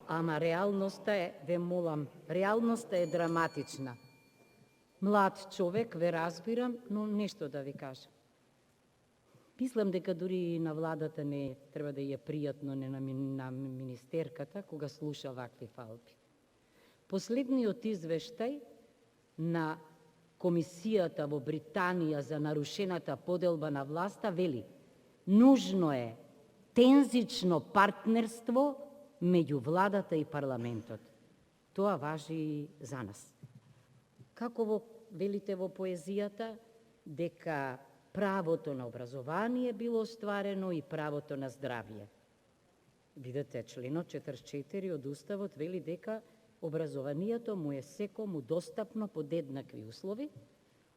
ама реалноста е, ве молам, реалноста е драматична. Млад човек, ве разбирам, но нешто да ви кажам. Мислам дека дури на владата не треба да ја пријатно, не на министерката, кога слуша вакви фалби. Последниот извештај на Комисијата во Британија за нарушената поделба на власта вели: нужно е тензично партнерство меѓу владата и парламентот. Тоа важи и за нас. Како велите во поезијата, дека правото на образование било остварено и правото на здравје. Видете, членот 44 од Уставот вели дека образованието му е секому достапно под еднакви услови.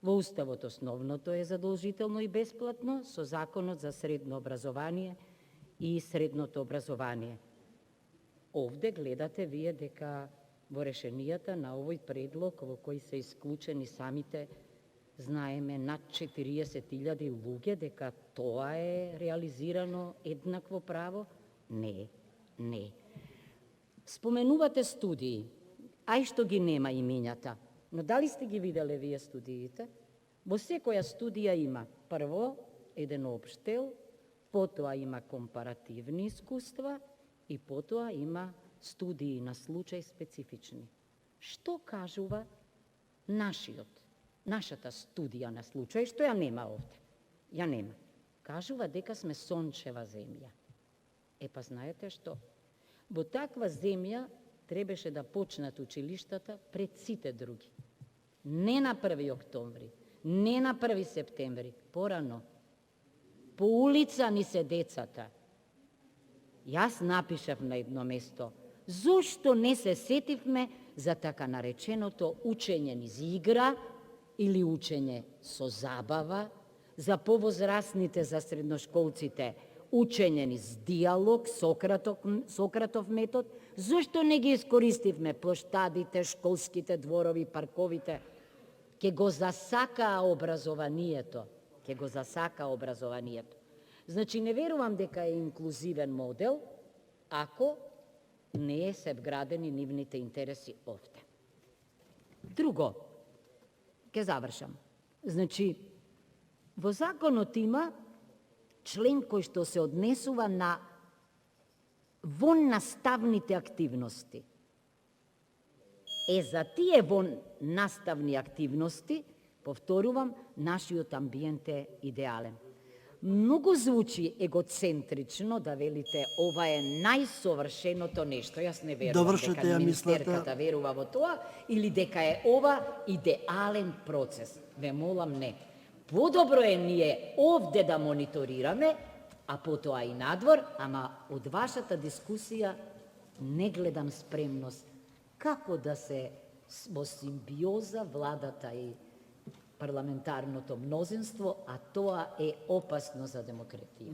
Во Уставот основното е задолжително и бесплатно, со Законот за средно образование и средното образование. Овде гледате вие дека во решенијата на овој предлог, во кој се исклучени самите, знаеме, над 40.000 луѓе, дека тоа е реализирано еднакво право? Не, не. Споменувате студии, ај што ги нема имењата, но дали сте ги виделе вие студиите? Во секоја студија има прво еден општел, потоа има компаративни искуства и потоа има студии на случај специфични. Што кажува нашата студија на случај, што ја нема овде? Ја нема. Кажува дека сме сончева земја. Па знаете што? Во таква земја требаше да почнат училиштата пред сите други. Не на 1. октомври, не на 1. септември, порано. По улица ни се децата. Јас напишав на едно место: зошто не се сетивме за така нареченото учење низ игра или учење со забава, за повозрасните, за средношколците, учење низ диалог, Сократов метод? Зошто не ги искористивме плоштадите, школските дворови, парковите? Ке го засакаа образованието. Ке го засакаа образованието. Значи, не верувам дека е инклузивен модел, ако не се вградени нивните интереси овде. Друго, ке завршам. Значи, во законот има член кој што се однесува на воннаставните активности. За тие воннаставни активности, повторувам, нашиот амбиент е идеален. Многу звучи егоцентрично да велите ова е најсовршеното нешто. Јас не верувам дека министерката верува во тоа или дека е ова идеален процес. Ве молам, не. Подобро е ние овде да мониторираме, а потоа и надвор, ама од вашата дискусија не гледам спремност како да се во симбиоза владата и парламентарното мнозинство, а тоа е опасно за демократија.